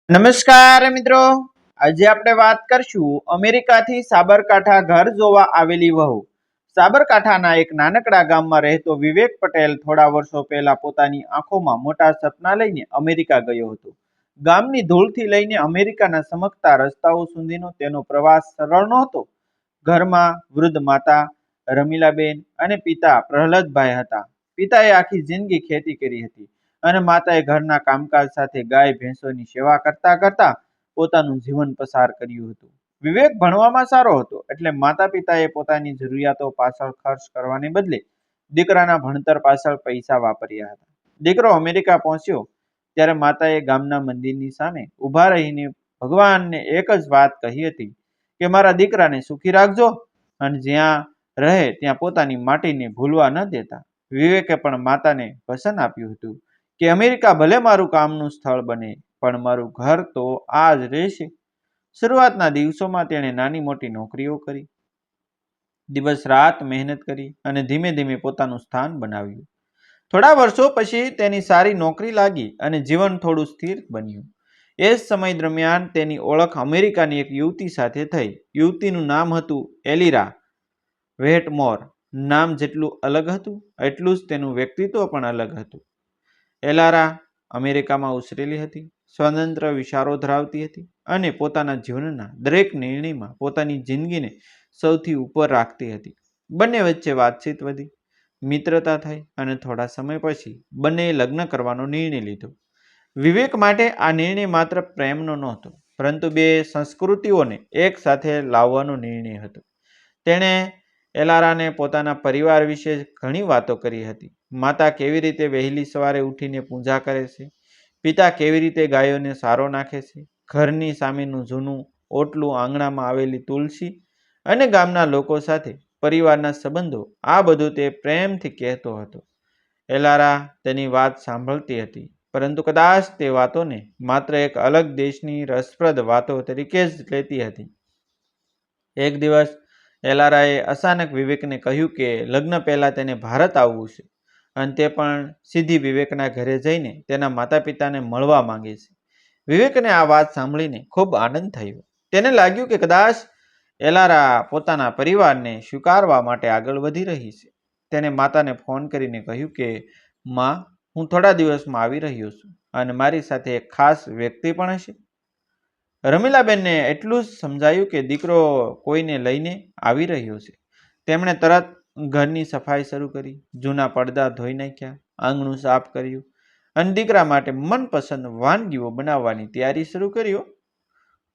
નમસ્કાર મિત્રો, આજે આપણે વાત કરશું અમેરિકાથી સાબરકાંઠા ઘર જોવા આવેલી વહુ. સાબરકાંઠાના એક નાનકડા ગામમાં રહેતો વિવેક પટેલ થોડા વર્ષો પહેલા પોતાની આંખોમાં મોટા સપના લઈને અમેરિકા ગયો હતો. ગામની ધૂળથી લઈને અમેરિકાના ચમકતા રસ્તાઓ સુધીનો તેનો પ્રવાસ સરળ નહોતો. ઘરમાં વૃદ્ધ માતા રમીલાબેન અને પિતા પ્રહલાદભાઈ હતા. પિતાએ આખી જિંદગી ખેતી કરી હતી અને માતાએ ઘરના કામકાજ સાથે ગાય ભેંસોની સેવા કરતા કરતા પોતાનું જીવન પસાર કર્યું હતું. વિવેક ભણવામાં સારો હતો, એટલે માતા પિતાએ પોતાની જરૂરિયાતો પાછળ ખર્ચ કરવાને બદલે દીકરાના ભણતર પાછળ પૈસા વાપર્યા હતા. દીકરો અમેરિકા પહોંચ્યો ત્યારે માતાએ ગામના મંદિરની સામે ઊભા રહીને ભગવાનને એક જ વાત કહી હતી કે મારા દીકરાને સુખી રાખજો અને જ્યાં રહે ત્યાં પોતાની માટીને ભૂલવા ન દેતા. વિવેકે પણ માતાને વચન આપ્યું હતું કે અમેરિકા ભલે મારું કામનું સ્થળ બને, પણ મારું ઘર તો આ જ રહેશે. શરૂઆતના દિવસોમાં તેણે નાની મોટી નોકરીઓ કરી, દિવસ રાત મહેનત કરી અને ધીમે ધીમે પોતાનું સ્થાન બનાવ્યું. થોડા વર્ષો પછી તેની સારી નોકરી લાગી અને જીવન થોડું સ્થિર બન્યું. એ જ સમય દરમિયાન તેની ઓળખ અમેરિકાની એક યુવતી સાથે થઈ. યુવતીનું નામ હતું એલિરા વેટમોર. નામ જેટલું અલગ હતું એટલું જ તેનું વ્યક્તિત્વ પણ અલગ હતું. એલારા અમેરિકામાં ઉછરેલી હતી, સ્વતંત્ર વિચારો ધરાવતી હતી અને પોતાના જીવનના દરેક નિર્ણયમાં પોતાની જિંદગીને સૌથી ઉપર રાખતી હતી. બંને વચ્ચે વાતચીત વધી, મિત્રતા થઈ અને થોડા સમય પછી બંનેએ લગ્ન કરવાનો નિર્ણય લીધો. વિવેક માટે આ નિર્ણય માત્ર પ્રેમનો નહોતો, પરંતુ બે સંસ્કૃતિઓને એક સાથે લાવવાનો નિર્ણય હતો. તેણે એલારાને પોતાના પરિવાર વિશે ઘણી વાતો કરી હતી. માતા કેવી રીતે વહેલી સવારે ઉઠીને પૂજા કરે છે, પિતા કેવી રીતે ગાયોને સારો નાખે છે, ઘરની સામેનું જૂનું ઓટલું, આંગણામાં આવેલી તુલસી અને ગામના લોકો સાથે પરિવારના સંબંધો, આ બધું તે પ્રેમથી કહેતો હતો. એલારા તેની વાત સાંભળતી હતી, પરંતુ કદાચ તે વાતોને માત્ર એક અલગ દેશની રસપ્રદ વાતો તરીકે જ લેતી હતી. એક દિવસ એલારાએ અચાનક વિવેકને કહ્યું કે લગ્ન પહેલા તેને ભારત આવવું છે અને તે પણ સીધી વિવેકના ઘરે જઈને તેના માતા પિતાને મળવા માંગે છે. વિવેકને આ વાત સાંભળીને ખૂબ આનંદ થયો. તેને લાગ્યું કે કદાચ એલારા પોતાના પરિવારને સ્વીકારવા માટે આગળ વધી રહી છે. તેણે માતાને ફોન કરીને કહ્યું કે માં, હું થોડા દિવસમાં આવી રહ્યો છું અને મારી સાથે એક ખાસ વ્યક્તિ પણ હશે. રમીલાબેનને એટલું જ સમજાયું કે દીકરો કોઈને લઈને આવી રહ્યો છે. તેમણે તરત ઘરની સફાઈ શરૂ કરી, જૂના પડદા ધોઈ નાખ્યા, આંગણું સાફ કર્યું અને દીકરા માટે મનપસંદ વાનગીઓ બનાવવાની તૈયારી શરૂ કરી.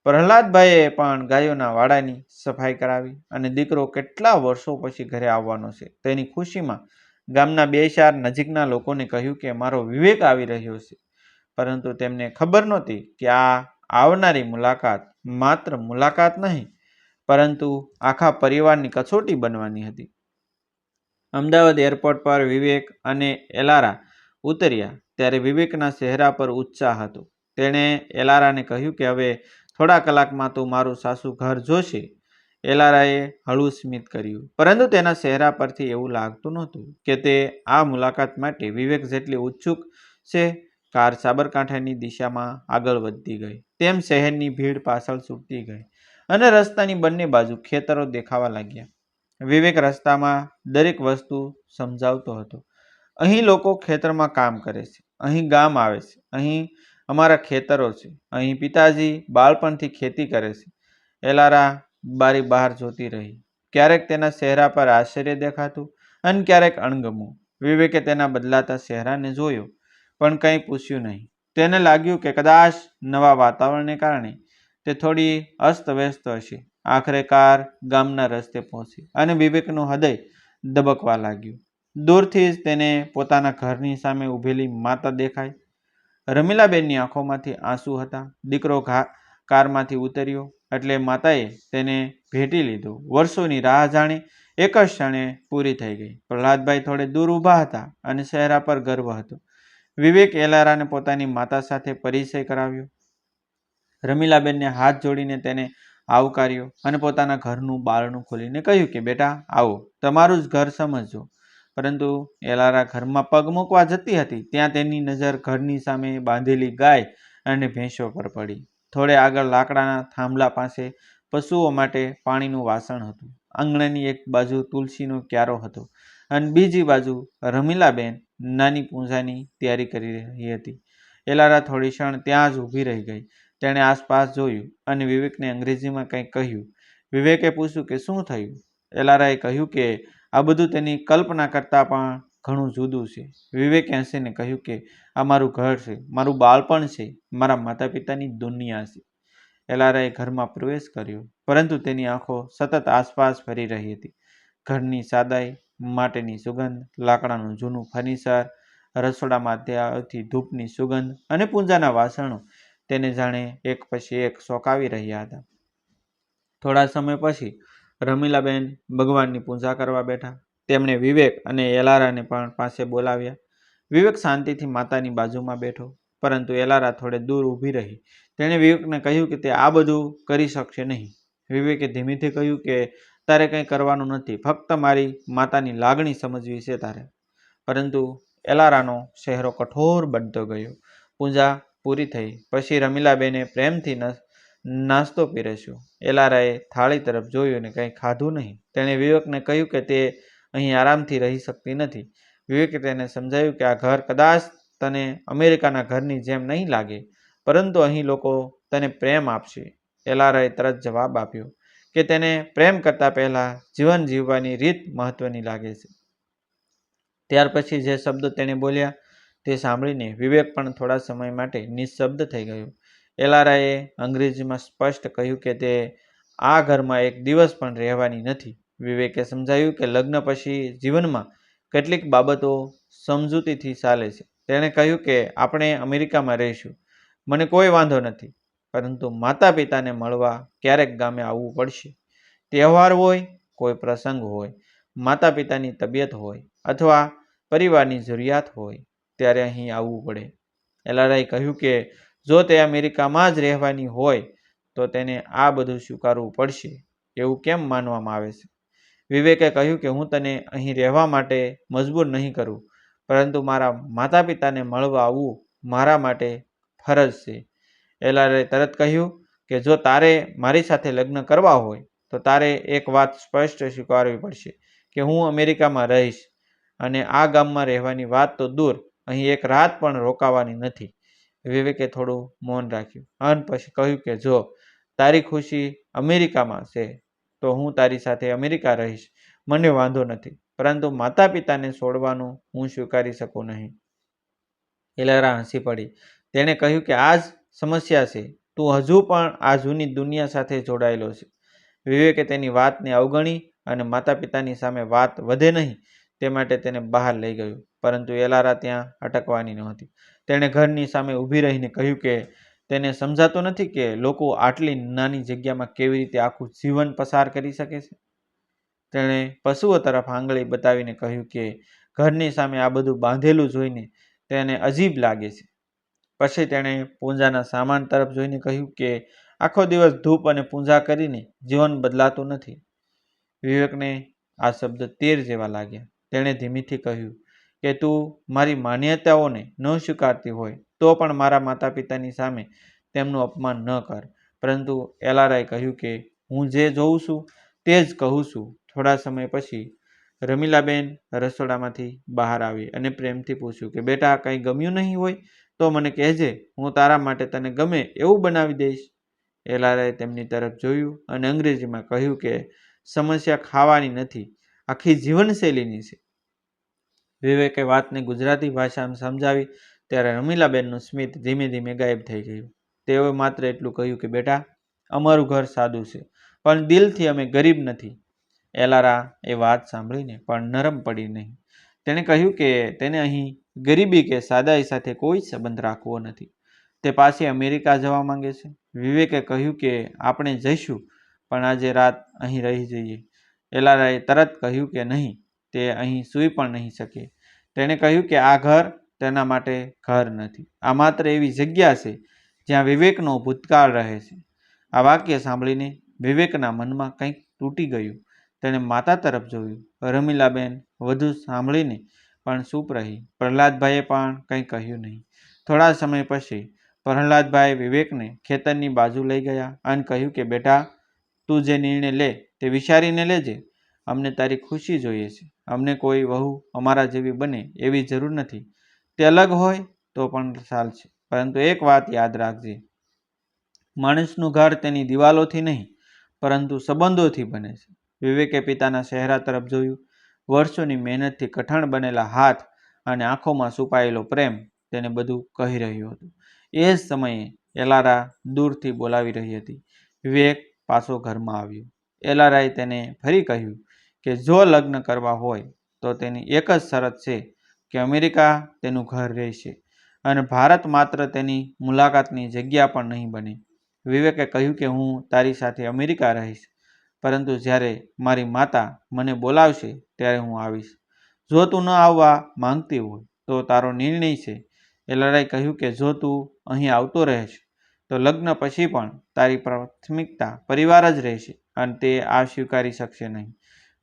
પ્રહલાદભાઈએ પણ ગાયોના વાડાની સફાઈ કરાવી અને દીકરો કેટલા વર્ષો પછી ઘરે આવવાનો છે તેની ખુશીમાં ગામના બે ચાર નજીકના લોકોને કહ્યું કે મારો વિવેક આવી રહ્યો છે. પરંતુ તેમને ખબર નહોતી કે આ આવનારી મુલાકાત માત્ર મુલાકાત નહીં, પરંતુ આખા પરિવારની કસોટી બનવાની હતી. અમદાવાદ એરપોર્ટ પર વિવેક અને એલારા ઉતર્યા ત્યારે વિવેકના ચહેરા પર ઉત્સાહ હતો. તેણે એલારાને કહ્યું કે હવે થોડા કલાકમાં તું મારું સાસુ ઘર જોશે. એલારાએ હળવું સ્મિત કર્યું, પરંતુ તેના ચહેરા પરથી એવું લાગતું નહોતું કે તે આ મુલાકાત માટે વિવેક જેટલી ઉત્સુક છે. કાર સાબરકાંઠાની દિશામાં આગળ વધતી ગઈ તેમ શહેરની ભીડ પાછળ છૂટતી ગઈ અને રસ્તાની બંને બાજુ ખેતરો દેખાવા લાગ્યા. વિવેક રસ્તામાં દરેક વસ્તુ સમજાવતો હતો. અહીં લોકો ખેતરમાં કામ કરે છે, અહીં ગામ આવે છે, અહીં અમારા ખેતરો છે, અહીં પિતાજી બાળપણથી ખેતી કરે છે. એલારા બારી બહાર જોતી રહી. ક્યારેક તેના ચહેરા પર આશ્ચર્ય દેખાતું અને ક્યારેક અણગમો. વિવેકે તેના બદલાતા ચહેરાને જોયો પણ કંઈ પૂછ્યું નહીં. તેને લાગ્યું કે કદાચ નવા વાતાવરણને કારણે તે થોડી અસ્તવ્યસ્ત હશે. આખરે કાર ગામના રસ્તે પહોંચી અને વિવેકનું હૃદય ધબકવા લાગ્યું. દૂરથી જ તેને પોતાના ઘરની સામે ઊભેલી માતા દેખાઈ. રમીલાબેનની આંખોમાંથી આંસુ હતા. દીકરો કારમાંથી ઉતર્યો એટલે માતાએ તેને ભેટી લીધો. વર્ષોની રાહ જાણે એક જ ક્ષણે પૂરી થઈ ગઈ. પ્રહલાદભાઈ થોડે દૂર ઊભા હતા અને ચહેરા પર ગર્વ હતો. વિવેક એલારાને પોતાની માતા સાથે પરિચય કરાવ્યો. રમીલાબેનને હાથ જોડીને તેને આવકાર્યો અને પોતાના ઘરનું બારણું ખોલીને કહ્યું કે બેટા આવો, તમારું જ ઘર સમજજો. પરંતુ એલારા ઘરમાં પગ મૂકવા જતી હતી ત્યાં તેની નજર ઘરની સામે બાંધેલી ગાય અને ભેંસો પર પડી. થોડે આગળ લાકડાના થાંભલા પાસે પશુઓ માટે પાણીનું વાસણ હતું. આંગણાની એક બાજુ તુલસીનો ક્યારો હતો અને બીજી બાજુ રમીલાબેન નાની પૂંજાની તૈયારી કરી રહી હતી. એલારા થોડી ક્ષણ ત્યાં જ ઊભી રહી ગઈ. તેણે આસપાસ જોયું અને વિવેકને અંગ્રેજીમાં કંઈક કહ્યું. વિવેકે પૂછ્યું કે શું થયું? એલારાએ કહ્યું કે આ બધું તેની કલ્પના કરતાં પણ ઘણું જુદું છે. વિવેકે હસીને કહ્યું કે આ મારું ઘર છે, મારું બાળપણ છે, મારા માતા પિતાની દુનિયા છે. એલારાએ ઘરમાં પ્રવેશ કર્યો, પરંતુ તેની આંખો સતત આસપાસ ફરી રહી હતી. ઘરની સાદાઈ, માટેની સુગંધ, લાકડાનું જૂનું ફર્નિચર, રસોડામાંથી આવતી ધૂપની સુગંધ અને પૂજાના વાસણો તેને જાણે એક પછી એક ચોંકાવી રહ્યા હતા. થોડા સમય પછી રમીલાબેન ભગવાનની પૂજા કરવા બેઠા. તેમણે વિવેક અને એલારાને પણ પાસે બોલાવ્યા. વિવેક શાંતિથી માતાની બાજુમાં બેઠો, પરંતુ એલારા થોડે દૂર ઊભી રહી. તેણે વિવેકને કહ્યું કે તે આ બધું કરી શકશે નહીં. વિવેકે ધીમેથી કહ્યું કે તારે કંઈ કરવાનું નથી, ફક્ત મારી માતાની લાગણી સમજવી છે તારે. પરંતુ એલારાનો ચહેરો કઠોર બનતો ગયો. પૂજા પૂરી થઈ પછી રમીલાબેને પ્રેમથી નાસ્તો પીરસ્યો. એલારાએ થાળી તરફ જોયું અને કંઈ ખાધું નહીં. તેણે વિવેકને કહ્યું કે તે અહીં આરામથી રહી શકતી નથી. વિવેકે તેને સમજાવ્યું કે આ ઘર કદાચ તને અમેરિકાના ઘરની જેમ નહીં લાગે, પરંતુ અહીં લોકો તને પ્રેમ આપશે. એલારાએ તરત જવાબ આપ્યો કે તેને પ્રેમ કરતાં પહેલાં જીવન જીવવાની રીત મહત્વની લાગે છે. ત્યાર પછી જે શબ્દો તેણે બોલ્યા તે સાંભળીને વિવેક પણ થોડા સમય માટે નિઃશબ્દ થઈ ગયો. એલારાએ અંગ્રેજીમાં સ્પષ્ટ કહ્યું કે તે આ ઘરમાં એક દિવસ પણ રહેવાની નથી. વિવેકે સમજાવ્યું કે લગ્ન પછી જીવનમાં કેટલીક બાબતો સમજૂતીથી ચાલે છે. તેણે કહ્યું કે આપણે અમેરિકામાં રહીશું, મને કોઈ વાંધો નથી, પરંતુ માતા પિતાને મળવા ક્યારેક ગામે આવવું પડશે. તહેવાર હોય, કોઈ પ્રસંગ હોય, માતા પિતાની તબિયત હોય અથવા પરિવારની જરૂરિયાત હોય, ત્યારે અહીં આવવું પડે. એલારાએ કહ્યું કે જો તે અમેરિકામાં જ રહેવાની હોય તો તેને આ બધું સ્વીકારવું પડશે. એવું કેમ માનવામાં આવે છે? વિવેકે કહ્યું કે હું તને અહીં રહેવા માટે મજબૂર નહીં કરું, પરંતુ મારા માતા પિતાને મળવા આવવું મારા માટે ફરજ છે. એલારાએ તરત કહ્યું કે જો તારે મારી સાથે લગ્ન કરવા હોય તો તારે એક વાત સ્પષ્ટ સ્વીકારવી પડશે કે હું અમેરિકામાં રહીશ, અને આ ગામમાં રહેવાની વાત તો દૂર, અહીં એક રાત પણ રોકાવાની નથી. વિવેકે થોડું મૌન રાખ્યું અને પછી કહ્યું કે જો તારી ખુશી અમેરિકામાં છે તો હું તારી સાથે અમેરિકા રહીશ, મને વાંધો નથી, પરંતુ માતા પિતાને છોડવાનું હું સ્વીકારી શકું નહીં. એલારા હસી પડી. તેણે કહ્યું કે આ જ સમસ્યા છે, તું હજુ પણ આ જૂની દુનિયા સાથે જોડાયેલો છે. વિવેકે તેની વાતને અવગણી અને માતા પિતાની સામે વાત વધે નહીં તે માટે તેને બહાર લઈ ગયું, પરંતુ એલારા ત્યાં અટકવાની નહોતી. તેણે ઘરની સામે ઊભી રહીને કહ્યું કે તેને સમજાતું નથી કે લોકો આટલી નાની જગ્યામાં કેવી રીતે આખું જીવન પસાર કરી શકે છે. તેણે પશુઓ તરફ આંગળી બતાવીને કહ્યું કે ઘરની સામે આ બધું બાંધેલું જોઈને તેને અજીબ લાગે છે. પછી તેણે પૂજાના સામાન તરફ જોઈને કહ્યું કે આખો દિવસ ધૂપ અને પૂજા કરીને જીવન બદલાતું નથી. વિવેકને આ શબ્દ તીર જેવા લાગ્યા. તેણે ધીમેથી કહ્યું કે તું મારી માન્યતાઓને ન સ્વીકારતી હોય તો પણ મારા માતા પિતાની સામે તેમનું અપમાન ન કર. પરંતુ એલારાએ કહ્યું કે હું જે જોઉં છું તે જ કહું છું. થોડા સમય પછી રમીલાબેન રસોડામાંથી બહાર આવી અને પ્રેમથી પૂછ્યું કે બેટા, કંઈ ગમ્યું નહીં હોય તો મને કહેજે, હું તારા માટે તને ગમે એવું બનાવી દઈશ. એલારાએ તેમની તરફ જોયું અને અંગ્રેજીમાં કહ્યું કે સમસ્યા ખાવાની નથી, આખી જીવનશૈલીની છે. વિવેકે વાતને ગુજરાતી ભાષામાં સમજાવી ત્યારે રમીલાબેનનું સ્મિત ધીમે ધીમે ગાયબ થઈ ગયું. તેઓએ માત્ર એટલું કહ્યું કે બેટા, અમારું ઘર સાદું છે, પણ દિલથી અમે ગરીબ નથી. એલારા એ વાત સાંભળીને પણ નરમ પડી નહીં. તેણે કહ્યું કે તેને અહીં ગરીબી કે સાદાઈ સાથે કોઈ સંબંધ રાખવો નથી. તે પાછી અમેરિકા જવા માંગે છે. વિવેકે કહ્યું કે આપણે જઈશું, પણ આજે રાત અહીં રહી જઈએ. એલારાએ તરત કહ્યું કે નહીં, તે અહીં સૂઈ પણ નહીં શકે. તેણે કહ્યું કે આ ઘર તેના માટે ઘર નથી, આ માત્ર એવી જગ્યા છે જ્યાં વિવેકનો ભૂતકાળ રહે છે. આ વાક્ય સાંભળીને વિવેકના મનમાં કંઈક તૂટી ગયું. તેણે માતા તરફ જોયું. રમીલાબેન વધુ સાંભળીને પણ ચૂપ રહી. પ્રહલાદભાઈએ પણ કંઈ કહ્યું નહીં. થોડા સમય પછી પ્રહલાદભાઈ વિવેકને ખેતરની બાજુ લઈ ગયા અને કહ્યું કે બેટા, તું જે નિર્ણય લે તે વિચારીને લેજે. અમને તારી ખુશી જોઈએ છે. અમને કોઈ વહુ અમારા જેવી બને એવી જરૂર નથી. તે અલગ હોય તો પણ ચાલશે, પરંતુ એક વાત યાદ રાખજે, માણસનું ઘર તેની દિવાલોથી નહીં પરંતુ સંબંધોથી બને છે. વિવેકે પિતાના ચહેરા તરફ જોયું. વર્ષોની મહેનતથી કઠણ બનેલા હાથ અને આંખોમાં છુપાયેલો પ્રેમ તેને બધું કહી રહ્યું હતું. એ જ સમયે એલારા દૂરથી બોલાવી રહી હતી. વિવેક પાછો ઘરમાં આવ્યો. એલારાએ તેને ફરી કહ્યું કે જો લગ્ન કરવા હોય તો તેની એક જ શરત છે કે અમેરિકા તેનું ઘર રહેશે અને ભારત માત્ર તેની મુલાકાતની જગ્યા પણ નહીં બને. વિવેકે કહ્યું કે હું તારી સાથે અમેરિકા રહીશ, પરંતુ જ્યારે મારી માતા મને બોલાવશે ત્યારે હું આવીશ. જો તું ન આવવા માંગતી હોય તો તારો નિર્ણય છે. એલારાએ કહ્યું કે જો તું અહીં આવતો રહેશ તો લગ્ન પછી પણ તારી પ્રાથમિકતા પરિવાર જ રહેશે અને તે આ સ્વીકારી શકશે નહીં.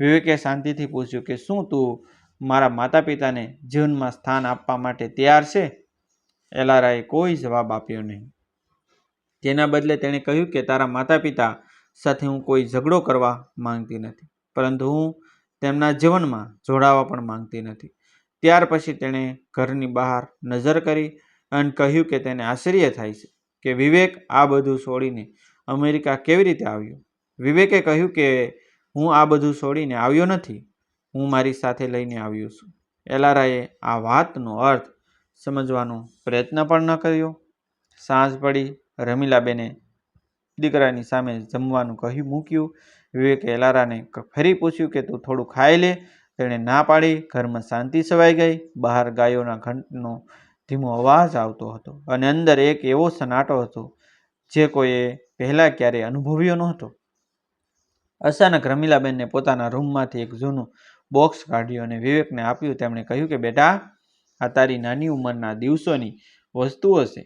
વિવેકે શાંતિથી પૂછ્યું કે શું તું મારા માતા પિતાને જીવનમાં સ્થાન આપવા માટે તૈયાર છે? એલારાએ કોઈ જવાબ આપ્યો નહીં. તેના બદલે તેણે કહ્યું કે તારા માતા પિતા સાથે હું કોઈ ઝઘડો કરવા માંગતી નથી, પરંતુ હું તેમના જીવનમાં જોડાવા પણ માંગતી નથી. ત્યાર પછી તેણે ઘરની બહાર નજર કરી અને કહ્યું કે તેને આશ્ચર્ય થાય છે કે વિવેક આ બધું છોડીને અમેરિકા કેવી રીતે આવ્યો. વિવેકે કહ્યું કે હું આ બધું છોડીને આવ્યો નથી, હું મારી સાથે લઈને આવ્યો છું. એલારાએ આ વાતનો અર્થ સમજવાનો પ્રયત્ન પણ ન કર્યો. સાંજ પડી. રમીલાબેને દીકરાની સામે જમવાનું કહી મૂક્યું. વિવેકે એલારાને ફરી પૂછ્યું કે તું થોડું ખાઈ લે. તેણે ના પાડી. ઘરમાં શાંતિ છવાઈ ગઈ. બહાર ગાયોના ઘંટનો ધીમો અવાજ આવતો હતો અને અંદર એક એવો સન્નાટો હતો જે કોઈએ પહેલા ક્યારેય અનુભવ્યો નહોતો. અચાનક રમીલાબેનને પોતાના રૂમમાંથી એક જૂનું બોક્સ કાઢ્યું અને વિવેકને આપ્યું. તેમણે કહ્યું કે બેટા, આ તારી નાની ઉંમરના દિવસોની વસ્તુઓ છે.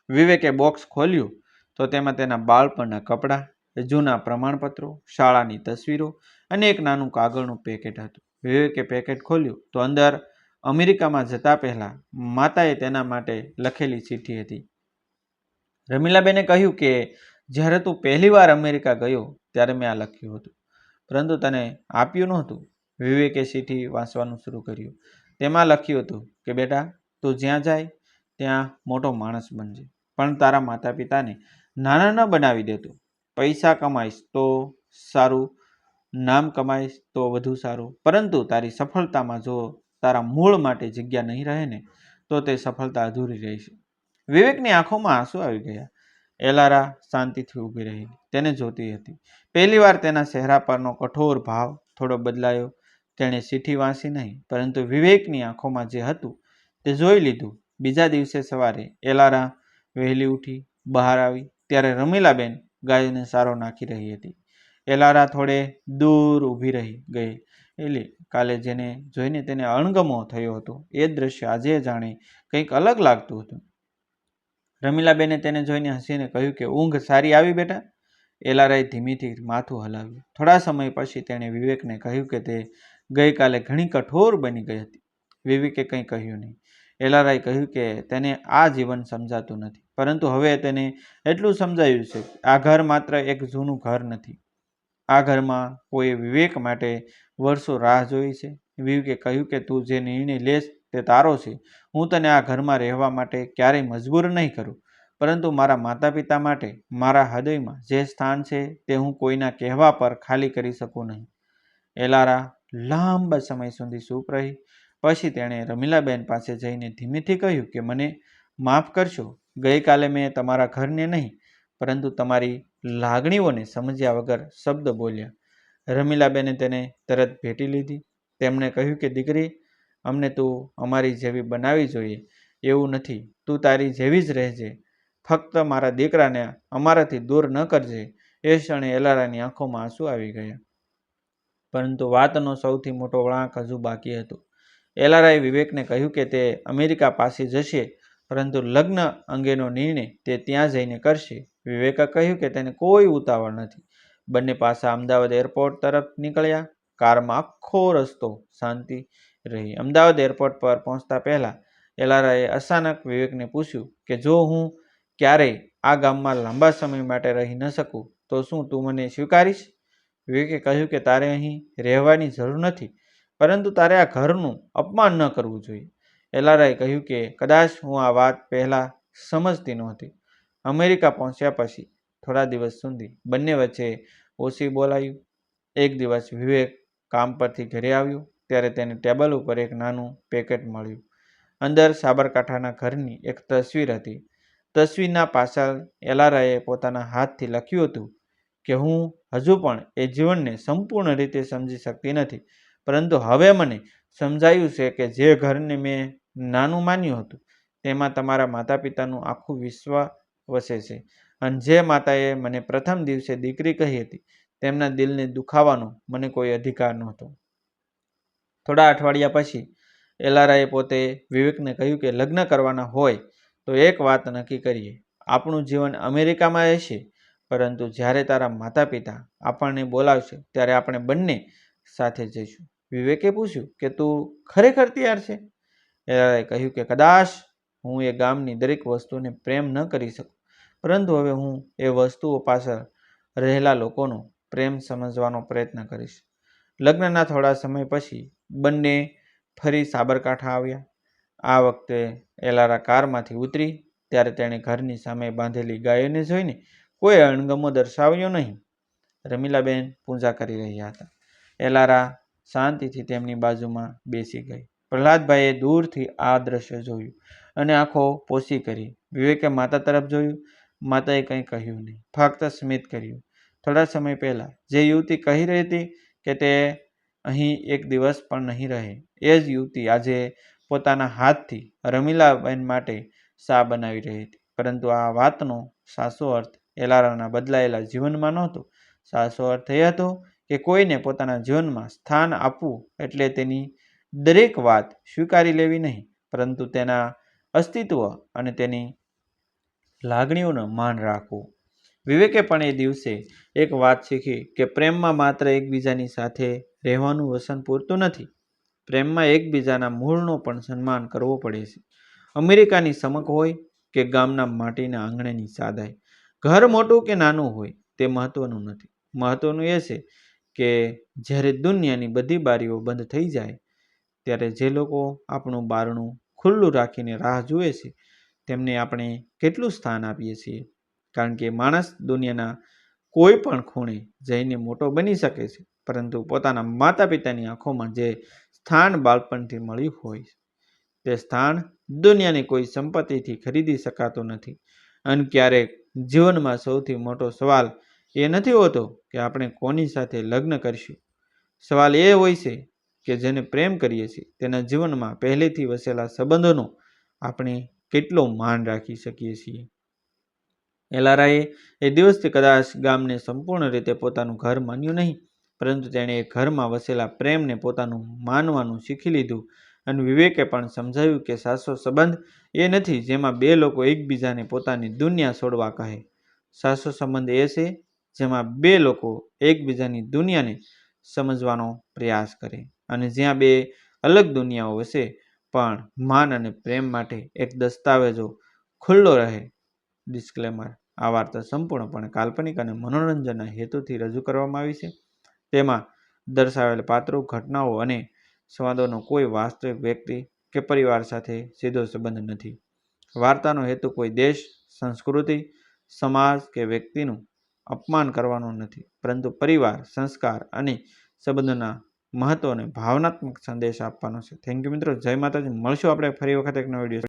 વિવેકે બોક્સ ખોલ્યું તો તેમાં તેના બાળપણના કપડાં, જૂના પ્રમાણપત્રો, શાળાની તસવીરો અને એક નાનું કાગળનું પેકેટ હતું. વિવેકે પેકેટ ખોલ્યું તો અંદર અમેરિકામાં જતા પહેલા માતાએ તેના માટે લખેલી ચિઠ્ઠી હતી. રમીલાબેને કહ્યું કે જ્યારે તું પહેલી વાર અમેરિકા ગયો ત્યારે મેં આ લખ્યું હતું, પરંતુ તને આપ્યું નહોતું. વિવેકે ચિઠ્ઠી વાંચવાનું શરૂ કર્યું. તેમાં લખ્યું હતું કે બેટા, તું જ્યાં જાય ત્યાં મોટો માણસ બનજે, પણ તારા માતા પિતાને નાના ન બનાવી દેતો. પૈસા કમાઈશ તો સારું, નામ કમાઈશ તો વધુ સારું, પરંતુ તારી સફળતામાં જો તારા મૂળ માટે જગ્યા નહીં રહે ને તો તે સફળતા અધૂરી રહેશે. વિવેકની આંખોમાં આંસુ આવી ગયા. એલારા શાંતિથી ઊભી રહી તેને જોતી હતી. પહેલી વાર તેના ચહેરા પરનો કઠોર ભાવ થોડો બદલાયો. તેણે ચિઠ્ઠી વાંચી નહીં, પરંતુ વિવેકની આંખોમાં જે હતું તે જોઈ લીધું. બીજા દિવસે સવારે એલારા વહેલી ઉઠી બહાર આવી ત્યારે રમીલાબેન ગાયને સારો નાખી રહી હતી. એલારા થોડે દૂર ઊભી રહી ગઈ. કાલે જેને જોઈને તેને અણગમો થયો હતો એ દ્રશ્ય આજે જાણે કંઈક અલગ લાગતું હતું. રમીલાબેને તેને જોઈને હસીને કહ્યું કે ઊંઘ સારી આવી બેટા? એલારાએ ધીમેથી માથું હલાવ્યું. થોડા સમય પછી તેણે વિવેકને કહ્યું કે તે ગઈકાલે ઘણી કઠોર બની ગઈ હતી. વિવેકે કંઈ કહ્યું નહીં. એલારાએ કહ્યું કે તેને આ જીવન સમજાતું નથી, પરંતુ હવે તેને એટલું સમજાયું છે કે આ ઘર માત્ર એક જૂનું ઘર નથી. આ ઘરમાં કોઈ વિવેક માટે વર્ષો રાહ જોઈ છે. વિવેકે કહ્યું કે તું જે નિર્ણય લેશ તે તારો છે. હું તને આ ઘરમાં રહેવા માટે ક્યારેય મજબૂર નહીં કરું, પરંતુ મારા માતા પિતા માટે મારા હૃદયમાં જે સ્થાન છે તે હું કોઈના કહેવા પર ખાલી કરી શકું નહીં. એલારા લાંબા સમય સુધી ચૂપ રહી. પછી તેણે રમીલાબેન પાસે જઈને ધીમેથી કહ્યું કે મને માફ કરશો. ગઈકાલે મેં તમારા ઘરને નહીં પરંતુ તમારી લાગણીઓને સમજ્યા વગર શબ્દ બોલ્યા. રમીલાબેને તેને તરત ભેટી લીધી. તેમણે કહ્યું કે દીકરી, અમને તું અમારી જેવી બનાવી જોઈએ એવું નથી. તું તારી જેવી જ રહેજે. ફક્ત મારા દીકરાને અમારાથી દૂર ન કરજે. એ ક્ષણે એલારાની આંખોમાં આંસુ આવી ગયા. પરંતુ વાતનો સૌથી મોટો વળાંક હજુ બાકી હતો. એલારાએ વિવેકને કહ્યું કે તે અમેરિકા પાસે જશે, પરંતુ લગ્ન અંગેનો નિર્ણય તે ત્યાં જઈને કરશે. વિવેકે કહ્યું કે તેને કોઈ ઉતાવળ નથી. બંને પાછા અમદાવાદ એરપોર્ટ તરફ નીકળ્યા. કારમાં આખો રસ્તો શાંતિ રહી. અમદાવાદ એરપોર્ટ પર પહોંચતા પહેલા એલારાએ અચાનક વિવેકને પૂછ્યું કે જો હું ક્યારેય આ ગામમાં લાંબા સમય માટે રહી ન શકું તો શું તું મને સ્વીકારીશ? વિવેકે કહ્યું કે તારે અહીં રહેવાની જરૂર નથી, પરંતુ તારે આ ઘરનું અપમાન ન કરવું જોઈએ. એલારાએ કહ્યું કે કદાચ હું આ વાત પહેલાં સમજતી નહોતી. અમેરિકા પહોંચ્યા પછી થોડા દિવસ સુધી બંને વચ્ચે ઓછી બોલાયું. એક દિવસ વિવેક કામ પરથી ઘરે આવ્યો ત્યારે તેને ટેબલ ઉપર એક નાનું પેકેટ મળ્યું. અંદર સાબરકાંઠાના ઘરની એક તસવીર હતી. તસવીરના પાછળ એલારાએ પોતાના હાથથી લખ્યું હતું કે હું હજુ પણ એ જીવનને સંપૂર્ણ રીતે સમજી શકતી નથી, પરંતુ હવે મને સમજાયું છે કે જે ઘરને મેં નાનું માન્યું હતું તેમાં તમારા માતા પિતાનું આખું વિશ્વ વસે છે, અને જે માતાએ મને પ્રથમ દિવસે દીકરી કહી હતી તેમના દિલને દુખાવાનો મને કોઈ અધિકાર નહોતો. થોડા અઠવાડિયા પછી એલારાએ પોતે વિવેકને કહ્યું કે લગ્ન કરવાના હોય તો એક વાત નક્કી કરીએ. આપણું જીવન અમેરિકામાં રહેશે, પરંતુ જ્યારે તારા માતા પિતા આપણને બોલાવશે ત્યારે આપણે બંને સાથે જઈશું. વિવેકે પૂછ્યું કે તું ખરેખર તૈયાર છે? એલારાએ કહ્યું કે કદાચ હું એ ગામની દરેક વસ્તુને પ્રેમ ન કરી શકું, પરંતુ હવે હું એ વસ્તુઓ પાછળ રહેલા લોકોનો પ્રેમ સમજવાનો પ્રયત્ન કરીશ. લગ્નના થોડા સમય પછી બંને ફરી સાબરકાંઠા આવ્યા. આ વખતે એલારા કારમાંથી ઉતરી ત્યારે તેણે ઘરની સામે બાંધેલી ગાયોને જોઈને કોઈ અણગમો દર્શાવ્યો નહીં. રમીલાબેન પૂજા કરી રહ્યા હતા. એલારા શાંતિથી તેમની બાજુમાં બેસી ગઈ. પ્રહલાદભાઈએ દૂરથી આ દ્રશ્ય જોયું અને આંખો પોસી કરી. વિવેકે માતા તરફ જોયું. માતાએ કંઈ કહ્યું નહીં, ફક્ત સ્મિત કર્યું. થોડા સમય પહેલા જે યુવતી કહી રહી હતી કે તે અહીં એક દિવસ પણ નહીં રહે, એ જ યુવતી આજે પોતાના હાથથી રમીલાબેન માટે ચા બનાવી રહી હતી. પરંતુ આ વાતનો સાચો અર્થ એલારાના બદલાયેલા જીવનમાં નહોતો. સાચો અર્થ એ હતો કે કોઈને પોતાના જીવનમાં સ્થાન આપવું એટલે તેની દરેક વાત સ્વીકારી લેવી નહીં, પરંતુ તેના અસ્તિત્વ અને તેની લાગણીઓનું માન રાખવું. વિવેકે પણ એ દિવસે એક વાત શીખી કે પ્રેમમાં માત્ર એકબીજાની સાથે રહેવાનું વસન પૂરતું નથી. પ્રેમમાં એકબીજાના મૂળનો પણ સન્માન કરવો પડે છે. અમેરિકાની સમક હોય કે ગામના માટીના આંગણેની સાદાઈ, ઘર મોટું કે નાનું હોય તે મહત્વનું નથી. મહત્વનું એ છે કે જ્યારે દુનિયાની બધી બારીઓ બંધ થઈ જાય ત્યારે જે લોકો આપણું બારણું ખુલ્લું રાખીને રાહ જુએ છે તેમને આપણે કેટલું સ્થાન આપીએ છીએ. કારણ કે માણસ દુનિયાના કોઈ પણ ખૂણે જઈને મોટો બની શકે છે, પરંતુ પોતાના માતા પિતાની આંખોમાં જે સ્થાન બાળપણથી મળ્યું હોય તે સ્થાન દુનિયાની કોઈ સંપત્તિથી ખરીદી શકાતું નથી. અને ક્યારેક જીવનમાં સૌથી મોટો સવાલ એ નથી હોતો કે આપણે કોની સાથે લગ્ન કરીશું. સવાલ એ હોય છે કે જેને પ્રેમ કરીએ છીએ તેના જીવનમાં પહેલેથી વસેલા સંબંધોનો આપણે કેટલો માન રાખી શકીએ છીએ. એલારાએ એ દિવસથી કદાચ ગામને સંપૂર્ણ રીતે પોતાનું ઘર માન્યું નહીં, પરંતુ તેણે એ ઘરમાં વસેલા પ્રેમને પોતાનું માનવાનું શીખી લીધું. અને વિવેકે પણ સમજાવ્યું કે સાચો સંબંધ એ નથી જેમાં બે લોકો એકબીજાને પોતાની દુનિયા છોડવા કહે. સાચો સંબંધ એ છે જેમાં બે લોકો એકબીજાની દુનિયાને સમજવાનો પ્રયાસ કરે, અને જ્યાં બે અલગ દુનિયાઓ વસે પણ માન અને પ્રેમ માટે એક દસ્તાવેજો ખુલ્લો રહે. ડિસ્ક્લેમર: આ વાર્તા સંપૂર્ણપણે કાલ્પનિક અને મનોરંજનના હેતુથી રજૂ કરવામાં આવી છે. તેમાં દર્શાવેલ પાત્રો, ઘટનાઓ અને સંવાદોનો કોઈ વાસ્તવિક વ્યક્તિ કે પરિવાર સાથે સીધો સંબંધ નથી. વાર્તાનો હેતુ કોઈ દેશ, સંસ્કૃતિ, સમાજ કે વ્યક્તિનું અપમાન કરવાનો નથી, પરંતુ પરિવાર, સંસ્કાર અને સંબંધોના મહત્વને ભાવનાત્મક સંદેશ આપવાનો છે. થેન્ક યુ મિત્રો. જય માતાજી. મળશું આપણે ફરી વખત એક નવો વિડીયો.